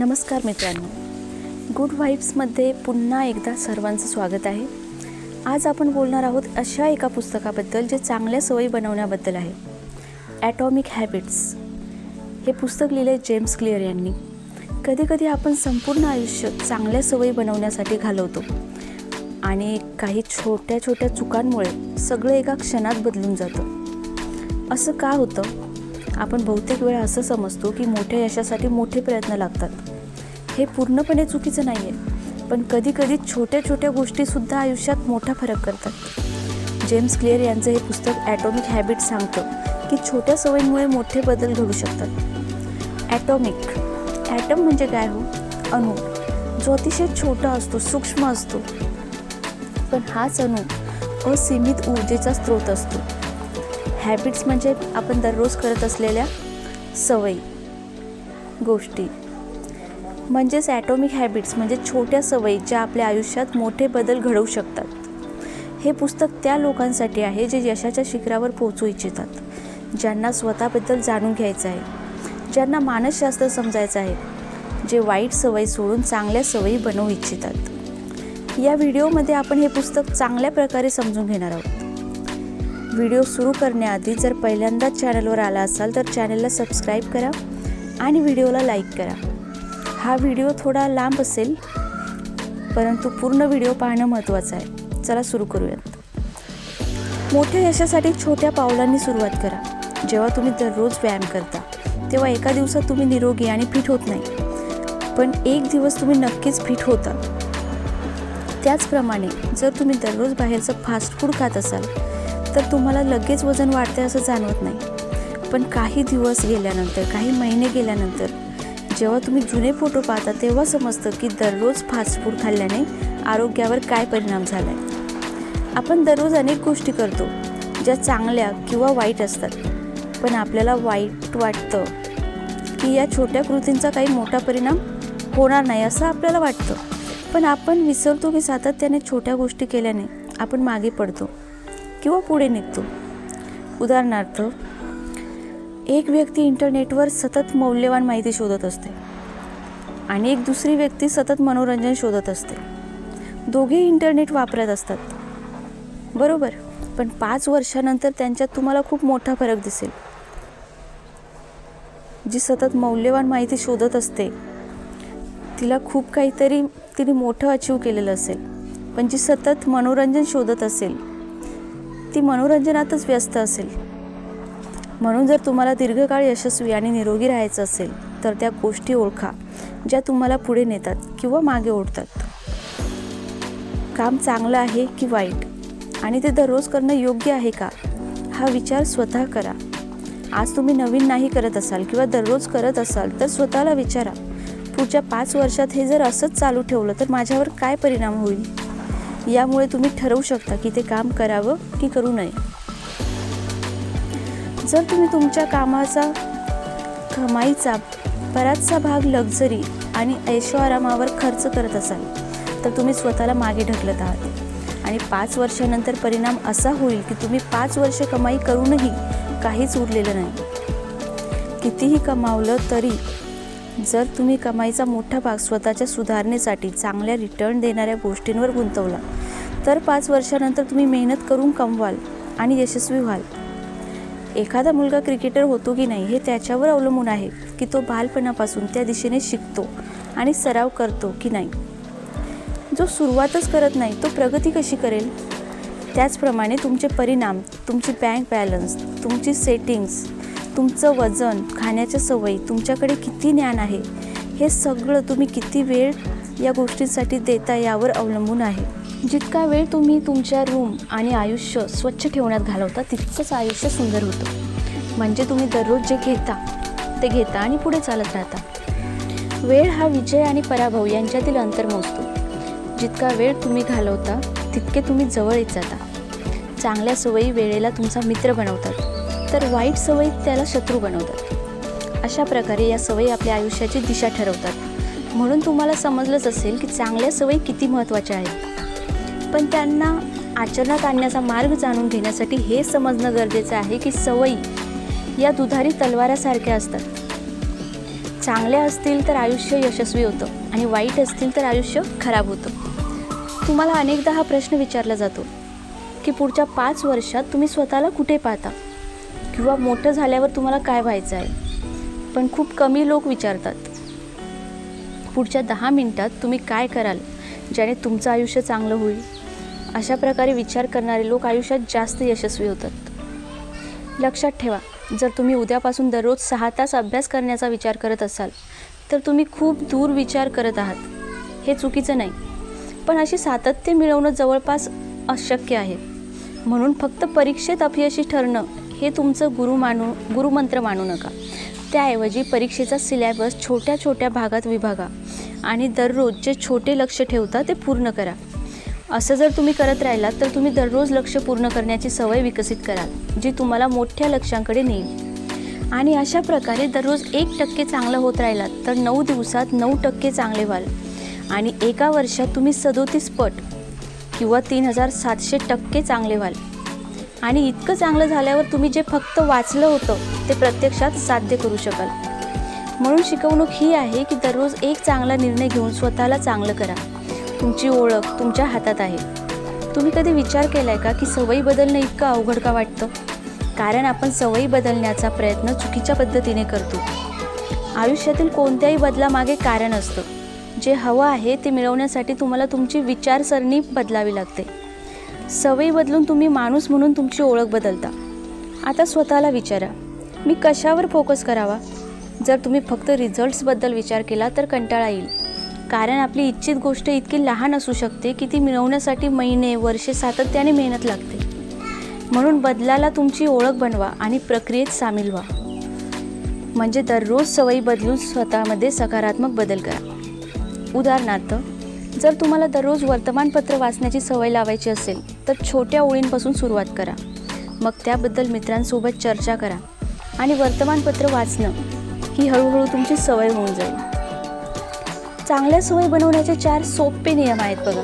नमस्कार मित्रांनो, गुड व्हाइब्समध्ये पुन्हा एकदा सर्वांचं स्वागत आहे. आज आपण बोलणार आहोत अशा एका पुस्तकाबद्दल जे चांगल्या सवयी बनवण्याबद्दल आहे. ॲटॉमिक हॅबिट्स हे पुस्तक लिहिले जेम्स क्लिअर यांनी. कधीकधी आपण संपूर्ण आयुष्य चांगल्या सवयी बनवण्यासाठी घालवतो आणि काही छोट्या छोट्या चुकांमुळे सगळं एका क्षणात बदलून जातं. असं का होतं? आपण बहुतेक वेळा असं समजतो की मोठ्या यशासाठी मोठे प्रयत्न लागतात. हे पूर्णपणे चुकीचं नाही आहे, पण कधीकधी छोट्या छोट्या गोष्टीसुद्धा आयुष्यात मोठा फरक करतात. जेम्स क्लिअर यांचं हे पुस्तक ॲटॉमिक हॅबिट्स सांगतं की छोट्या सवयींमुळे मोठे बदल घडू शकतात. ॲटम म्हणजे काय हो? अणू, जो अतिशय छोटा असतो, सूक्ष्म असतो. पण हाच अणू असीमित ऊर्जेचा स्रोत असतो. हॅबिट्स म्हणजे आपण दररोज करत असलेल्या सवयी, गोष्टी. म्हणजेच ॲटॉमिक हॅबिट्स म्हणजे छोट्या सवयी ज्या आपल्या आयुष्यात मोठे बदल घडवू शकतात. हे पुस्तक त्या लोकांसाठी आहे जे यशाच्या शिखरावर पोहोचू इच्छितात, ज्यांना स्वतःबद्दल जाणून घ्यायचं आहे, ज्यांना मानसशास्त्र समजायचं आहे, जे वाईट सवयी सोडून चांगल्या सवयी बनवू इच्छितात. या व्हिडिओमध्ये आपण हे पुस्तक चांगल्या प्रकारे समजून घेणार आहोत. व्हिडिओ सुरू करण्याआधी जर पहिल्यांदाच चॅनलवर आला असाल तर चॅनलला सबस्क्राईब करा आणि व्हिडिओला लाईक करा. हा व्हिडिओ थोडा लांब असेल, परंतु पूर्ण व्हिडिओ पाहणं महत्त्वाचं आहे. चला सुरू करूयात. मोठ्या यशासाठी छोट्या पावलांनी सुरुवात करा. जेव्हा तुम्ही दररोज व्यायाम करता तेव्हा एका दिवसात तुम्ही निरोगी आणि फिट होत नाही, पण एक दिवस तुम्ही नक्कीच फिट होता. त्याचप्रमाणे जर तुम्ही दररोज बाहेरचं फास्ट फूड खात असाल तर तुम्हाला लगेच वजन वाढते असं जाणवत नाही, पण काही दिवस गेल्यानंतर, काही महिने गेल्यानंतर जेव्हा तुम्ही जुने फोटो पाहता तेव्हा समजतं की दररोज फास्ट फूड खाल्ल्याने आरोग्यावर काय परिणाम झाला आहे. आपण दररोज अनेक गोष्टी करतो ज्या चांगल्या किंवा वाईट असतात, पण आपल्याला वाईट वाटतं की या छोट्या कृतींचा काही मोठा परिणाम होणार नाही असं आपल्याला वाटतं. पण आपण विसरतो की सातत्याने छोट्या गोष्टी केल्याने आपण मागे पडतो किंवा पुढे निघतो. उदाहरणार्थ, एक व्यक्ती इंटरनेटवर सतत मौल्यवान माहिती शोधत असते आणि एक दुसरी व्यक्ती सतत मनोरंजन शोधत असते. दोघेही इंटरनेट वापरत असतात, बरोबर, पण 5 वर्षानंतर त्यांच्यात तुम्हाला खूप मोठा फरक दिसेल. जी सतत मौल्यवान माहिती शोधत असते तिला खूप काहीतरी तिने मोठं अचीव केलेलं असेल, पण जी सतत मनोरंजन शोधत असेल ती मनोरंजनातच व्यस्त असेल. म्हणून जर तुम्हाला दीर्घकाळ यशस्वी आणि निरोगी राहायचं असेल तर त्या गोष्टी ओळखा ज्या तुम्हाला पुढे नेतात किंवा मागे ओढतात. काम चांगलं आहे की वाईट आणि ते दररोज करणं योग्य आहे का, हा विचार स्वतः करा. आज तुम्ही नवीन नाही करत असाल किंवा दररोज करत असाल तर स्वतःला विचारा, पुढच्या 5 वर्षात हे जर असंच चालू ठेवलं तर माझ्यावर काय परिणाम होईल. यामुळे तुम्ही ठरवू शकता की ते काम करावं की करू नये. जर तुम्ही तुमच्या कमाईचा बराचसा भाग लक्झरी आणि ऐशोआरामावर खर्च करत असाल तर तुम्ही स्वतःला मागे ढकलत आहात आणि 5 वर्षानंतर परिणाम असा होईल की तुम्ही 5 वर्ष कमाई करूनही काहीच उरलेलं नाही. कितीही कमावलं तरी जर तुम्ही कमाईचा मोठा भाग स्वतःच्या सुधारणेसाठी चांगल्या रिटर्न देणाऱ्या गोष्टींवर गुंतवला तर 5 वर्षानंतर तुम्ही मेहनत करून कमवाल आणि यशस्वी व्हाल. एखादा मुलगा क्रिकेटर होतो की नाही हे त्याच्यावर अवलंबून आहे की तो बालपणापासून त्या दिशेने शिकतो आणि सराव करतो की नाही. जो सुरुवातच करत नाही तो प्रगती कशी करेल? त्याचप्रमाणे तुमचे परिणाम, तुमची बँक बॅलन्स, तुमची सेटिंग्स, तुमचं वजन, खाण्याच्या सवयी, तुमच्याकडे किती ज्ञान आहे, हे सगळं तुम्ही किती वेळ या गोष्टींसाठी देता यावर अवलंबून आहे. जितका वेळ तुम्ही तुमच्या रूम आणि आयुष्य स्वच्छ ठेवण्यात घालवता तितकंच आयुष्य सुंदर होतं. म्हणजे तुम्ही दररोज जे घेता आणि पुढे चालत राहता. वेळ हा विजय आणि पराभव यांच्यातील अंतर मोजतो. जितका वेळ तुम्ही घालवता तितके तुम्ही जवळ येत जाता. चांगल्या सवयी वेळेला तुमचा मित्र बनवतात तर वाईट सवयी त्याला शत्रू बनवतात. अशा प्रकारे या सवयी आपल्या आयुष्याची दिशा ठरवतात. म्हणून तुम्हाला समजलंच असेल की चांगल्या सवयी किती महत्त्वाच्या आहेत, पण त्यांना आचरणात आणण्याचा मार्ग जाणून घेण्यासाठी हे समजणं गरजेचं आहे की सवयी या दुधारी तलवारासारख्या असतात. चांगले असतील तर आयुष्य यशस्वी होतं आणि वाईट असतील तर आयुष्य खराब होतं. तुम्हाला अनेकदा हा प्रश्न विचारला जातो की पुढच्या 5 वर्षात तुम्ही स्वतःला कुठे पाहता किंवा मोठं झाल्यावर तुम्हाला काय व्हायचं आहे. पण खूप कमी लोक विचारतात पुढच्या 10 मिनिटात तुम्ही काय कराल ज्याने तुमचं आयुष्य चांगलं होईल. अशा प्रकारे विचार करणारे लोक आयुष्यात जास्त यशस्वी होतात. लक्षात ठेवा, जर तुम्ही उद्यापासून दररोज 6 तास अभ्यास करण्याचा विचार करत असाल तर तुम्ही खूप दूर विचार करत आहात. हे चुकीचं नाही, पण अशी सातत्य मिळवणं जवळपास अशक्य आहे. म्हणून फक्त परीक्षेत अपयशी ठरणं हे तुमचं गुरुमंत्र मानू नका. त्याऐवजी परीक्षेचा सिलेबस छोट्या छोट्या भागात विभागा आणि दररोज जे छोटे लक्ष्य ठेवता ते पूर्ण करा. असं जर तुम्ही करत राहिलात तर तुम्ही दररोज लक्ष्य पूर्ण करण्याची सवय विकसित कराल, जी तुम्हाला मोठ्या लक्ष्यांकडे नेईल. आणि अशा प्रकारे दररोज 1% चांगलं होत राहिलात तर 9 दिवसात 9% चांगले व्हाल आणि एका वर्षात तुम्ही 37 पट किंवा 3700% चांगले व्हाल. आणि इतकं चांगलं झाल्यावर तुम्ही जे फक्त वाचलं होतं ते प्रत्यक्षात साध्य करू शकाल. म्हणून शिकवणूक ही आहे की दररोज एक चांगला निर्णय घेऊन स्वतःला चांगलं करा. तुमची ओळख तुमच्या हातात आहे. तुम्ही कधी विचार केला आहे का की सवयी बदलणं इतकं अवघड का वाटतं? कारण आपण सवयी बदलण्याचा प्रयत्न चुकीच्या पद्धतीने करतो. आयुष्यातील कोणत्याही बदलामागे कारण असतं. जे हवं आहे ते मिळवण्यासाठी तुम्हाला तुमची विचारसरणी बदलावी लागते. सवयी बदलून तुम्ही माणूस म्हणून तुमची ओळख बदलता. आता स्वतःला विचारा, मी कशावर फोकस करावा? जर तुम्ही फक्त रिझल्ट्सबद्दल विचार केला तर कंटाळा येईल. कारण आपली इच्छित गोष्ट इतकी लहान असू शकते की ती मिळवण्यासाठी महिने वर्षे सातत्याने मेहनत लागते. म्हणून बदलाला तुमची ओळख बनवा आणि प्रक्रियेत सामील व्हा. म्हणजे दररोज सवयी बदलून स्वतःमध्ये सकारात्मक बदल करा. उदाहरणार्थ, जर तुम्हाला दररोज वर्तमानपत्र वाचण्याची सवय लावायची असेल तर छोट्या ओळींपासून सुरुवात करा. मग त्याबद्दल मित्रांसोबत चर्चा करा आणि वर्तमानपत्र वाचणं ही हळूहळू तुमची सवय होऊन जाईल. चांगल्या सवयी बनवण्याचे 4 सोपे नियम आहेत बघा.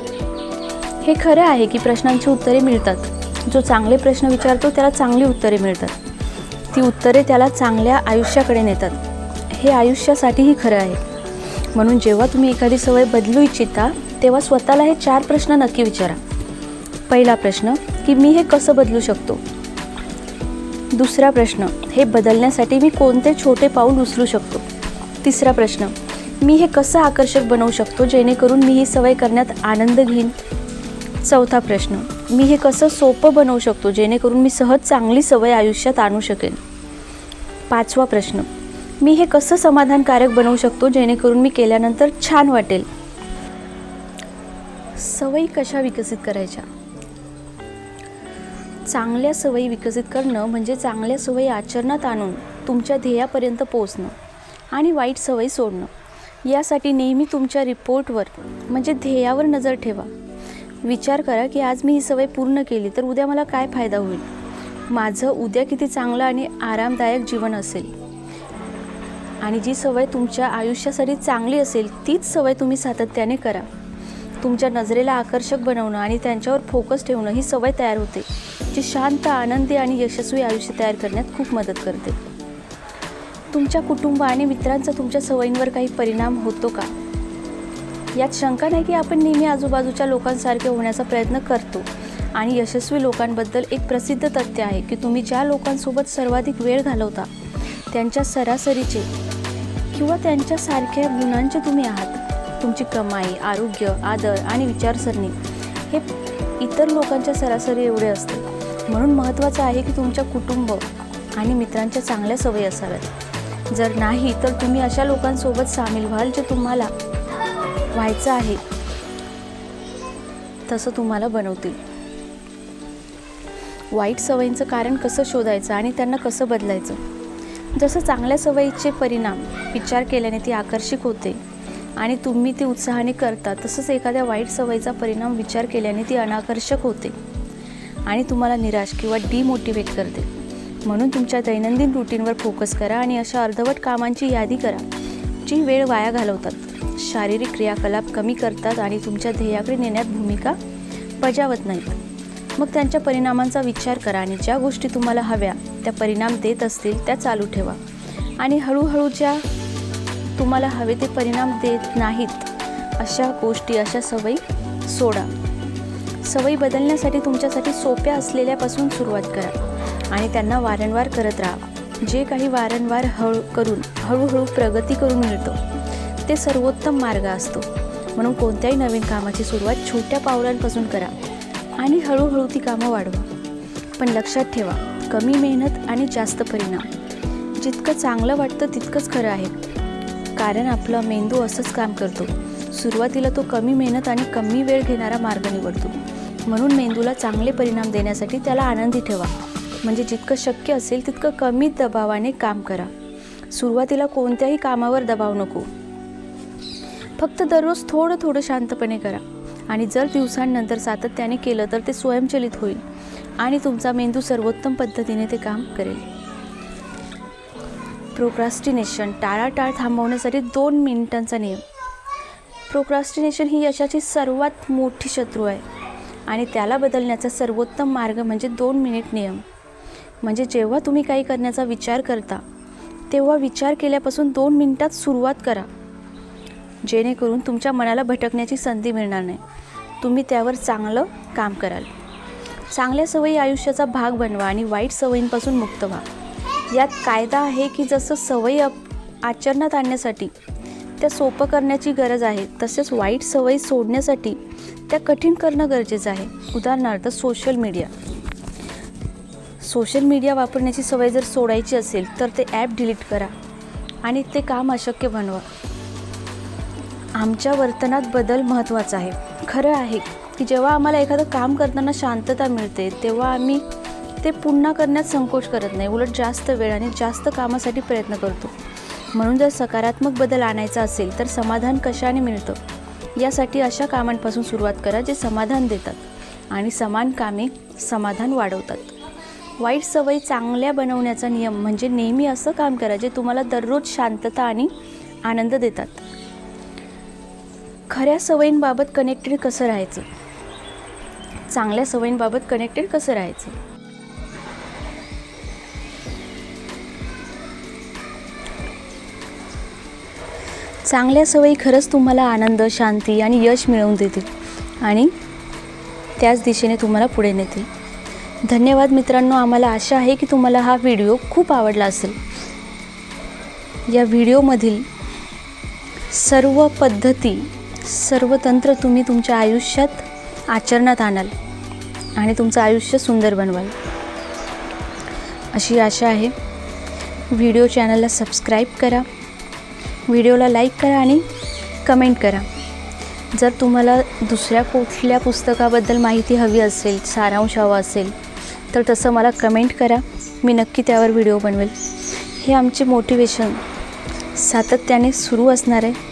हे खरं आहे की प्रश्नांची उत्तरे मिळतात. जो चांगले प्रश्न विचारतो त्याला चांगली उत्तरे मिळतात. ती उत्तरे त्याला चांगल्या आयुष्याकडे नेतात. हे आयुष्यासाठीही खरं आहे. म्हणून जेव्हा तुम्ही एखादी सवय बदलू इच्छिता तेव्हा स्वतःला हे 4 प्रश्न नक्की विचारा. पहिला प्रश्न की मी हे कसं बदलू शकतो? दुसरा प्रश्न, हे बदलण्यासाठी मी कोणते छोटे पाऊल उचलू शकतो? तिसरा प्रश्न, मी हे कसं आकर्षक बनवू शकतो जेणेकरून मी ही सवय करण्यात आनंद घेईन? चौथा प्रश्न, मी हे कसं सोपं बनवू शकतो जेणेकरून मी सहज चांगली सवय आयुष्यात आणू शकेन? पाचवा प्रश्न, मी हे कसं समाधानकारक बनवू शकतो जेणेकरून मी केल्यानंतर छान वाटेल? सवयी कशा विकसित करायच्या? चांगल्या सवयी विकसित करणं म्हणजे चांगल्या सवयी आचरणात आणून तुमच्या ध्येयापर्यंत पोहोचणं आणि वाईट सवयी सोडणं. यासाठी नेहमी तुमच्या रिपोर्टवर म्हणजे ध्येयावर नजर ठेवा. विचार करा की आज मी ही सवय पूर्ण केली तर उद्या मला काय फायदा होईल? माझं उद्या किती चांगलं आणि आरामदायक जीवन असेल? आणि जी सवय तुमच्या आयुष्यासाठी चांगली असेल तीच सवय तुम्ही सातत्याने करा. तुमच्या नजरेला आकर्षक बनवणं आणि त्यांच्यावर फोकस ठेवणं ही सवय तयार होते, जी शांत, आनंदी आणि यशस्वी आयुष्य तयार करण्यात खूप मदत करते. तुमच्या कुटुंब आणि मित्रांचा तुमच्या सवयींवर काही परिणाम होतो का? यात शंका नाही की आपण नेहमी आजूबाजूच्या लोकांसारखे होण्याचा प्रयत्न करतो. आणि यशस्वी लोकांबद्दल एक प्रसिद्ध तथ्य आहे की तुम्ही ज्या लोकांसोबत सर्वाधिक वेळ घालवता त्यांच्या सरासरीचे किंवा त्यांच्यासारख्या गुणांचे तुम्ही आहात. तुमची कमाई, आरोग्य, आदर आणि विचारसरणी हे इतर लोकांच्या सरासरी एवढे असते. म्हणून महत्त्वाचं आहे की तुमच्या कुटुंब आणि मित्रांच्या चांगल्या सवयी असाव्यात. जर नाही तर तुम्ही अशा लोकांसोबत सामील व्हाल जे तुम्हाला व्हायचं आहे तसं तुम्हाला बनवतील. वाईट सवयींचं कारण कसं शोधायचं आणि त्यांना कसं बदलायचं? जसं चांगल्या सवयीचे परिणाम विचार केल्याने ती आकर्षक होते आणि तुम्ही ती उत्साहाने करता, तसंच एखाद्या वाईट सवयीचा परिणाम विचार केल्याने ती अनाकर्षक होते आणि तुम्हाला निराश किंवा डिमोटिवेट करते. म्हणून तुमच्या दैनंदिन रुटीनवर फोकस करा आणि अशा अर्धवट कामांची यादी करा जी वेळ वाया घालवतात, शारीरिक क्रियाकलाप कमी करतात आणि तुमच्या ध्येयाकडे नेण्यात भूमिका बजावत नाहीत. मग त्यांच्या परिणामांचा विचार करा आणि ज्या गोष्टी तुम्हाला हव्या त्या परिणाम देत असतील त्या चालू ठेवा. आणि हळूहळू ज्या तुम्हाला हवे ते परिणाम देत नाहीत अशा गोष्टी, अशा सवयी सोडा. सवयी बदलण्यासाठी तुमच्यासाठी सोप्या असलेल्यापासून सुरुवात करा आणि त्यांना वारंवार करत राहा. जे काही वारंवार हळूहळू प्रगती करून मिळतं ते सर्वोत्तम मार्ग असतो. म्हणून कोणत्याही नवीन कामाची सुरुवात छोट्या पावलांपासून करा आणि हळूहळू ती कामं वाढवा. पण लक्षात ठेवा, कमी मेहनत आणि जास्त परिणाम. जितकं चांगलं वाटतं तितकंच खरं आहे, कारण आपला मेंदू असंच काम करतो. सुरुवातीला तो कमी मेहनत आणि कमी वेळ घेणारा मार्ग निवडतो. म्हणून मेंदूला चांगले परिणाम देण्यासाठी त्याला आनंदी ठेवा. म्हणजे जितकं शक्य असेल तितकं कमी दबावाने काम करा. सुरुवातीला कोणत्याही कामावर दबाव नको. फक्त दररोज थोडं थोडं शांतपणे करा आणि जर दिवसांनंतर सातत्याने केलं तर ते स्वयंचलित होईल आणि तुमचा मेंदू सर्वोत्तम पद्धतीने ते काम करेल. प्रोक्रॅस्टिनेशन, टाळाटाळ थांबवण्यासाठी 2 मिनिटांचा नियम. प्रोक्रॅस्टिनेशन ही यशाची सर्वात मोठी शत्रू आहे आणि त्याला बदलण्याचा सर्वोत्तम मार्ग म्हणजे 2 मिनिट नियम. म्हणजे जेव्हा तुम्ही काही करण्याचा विचार करता तेव्हा विचार केल्यापासून 2 मिनिटात सुरुवात करा, जेणेकरून तुमच्या मनाला भटकण्याची संधी मिळणार नाही. तुम्ही त्यावर चांगलं काम कराल. चांगल्या सवयी आयुष्याचा भाग बनवा आणि वाईट सवयींपासून मुक्त व्हा. यात कायदा आहे की जसं सवयी आचरणात आणण्यासाठी त्या सोपं करण्याची गरज आहे, तसेच वाईट सवयी सोडण्यासाठी त्या कठीण करणं गरजेचं आहे. उदाहरणार्थ सोशल मीडिया वापरण्याची सवय जर सोडायची असेल तर ते ॲप डिलीट करा आणि ते काम अशक्य बनवा. आमच्या वर्तनात बदल महत्त्वाचा आहे. खरं आहे की जेव्हा आम्हाला एखादं काम करताना शांतता मिळते तेव्हा आम्ही ते पुन्हा करण्यात संकोच करत नाही, उलट जास्त वेळ आणि जास्त कामासाठी प्रयत्न करतो. म्हणून जर सकारात्मक बदल आणायचा असेल तर समाधान कशाने मिळतं यासाठी अशा कामांपासून सुरुवात करा जे समाधान देतात आणि समान कामे समाधान वाढवतात. वाईट सवयी चांगल्या बनवण्याचा नियम म्हणजे नेहमी असं काम करा जे तुम्हाला दररोज शांतता आणि आनंद देतात. खऱ्या सवयींबाबत कनेक्टेड कसं राहायचं? चांगल्या सवयींबाबत कनेक्टेड कसं राहायचं? चांगल्या सवयी खरंच तुम्हाला आनंद, शांती आणि यश मिळवून देतील आणि त्याच दिशेने तुम्हाला पुढे नेतील. धन्यवाद मित्रांनो. आम्हाला आशा आहे की तुम्हाला हा व्हिडिओ खूप आवडला असेल. या व्हिडिओमधील सर्व पद्धती, सर्व तंत्र तुम्ही तुमच्या आयुष्यात आचरणात आणाल आणि तुमचं आयुष्य सुंदर बनवाल अशी आशा आहे. व्हिडिओ चॅनलला सबस्क्राईब करा, व्हिडिओला लाईक करा आणि कमेंट करा. जर तुम्हाला दुसऱ्या कुठल्या पुस्तकाबद्दल माहिती हवी असेल, सारांश हवा असेल तर तसं मला कमेंट करा. मी नक्की त्यावर व्हिडिओ बनवेल. हे आमचे मोटिवेशन सातत्याने सुरू असणार आहे.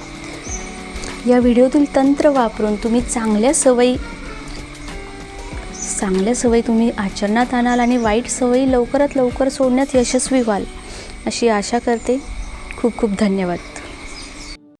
या व्हिडिओतील तंत्र वापरून तुम्ही चांगल्या सवयी तुम्ही आचरणात आणाल आणि वाईट सवयी लवकरात लवकर सोडण्यात यशस्वी व्हाल अशी आशा करते. खूप खूप धन्यवाद.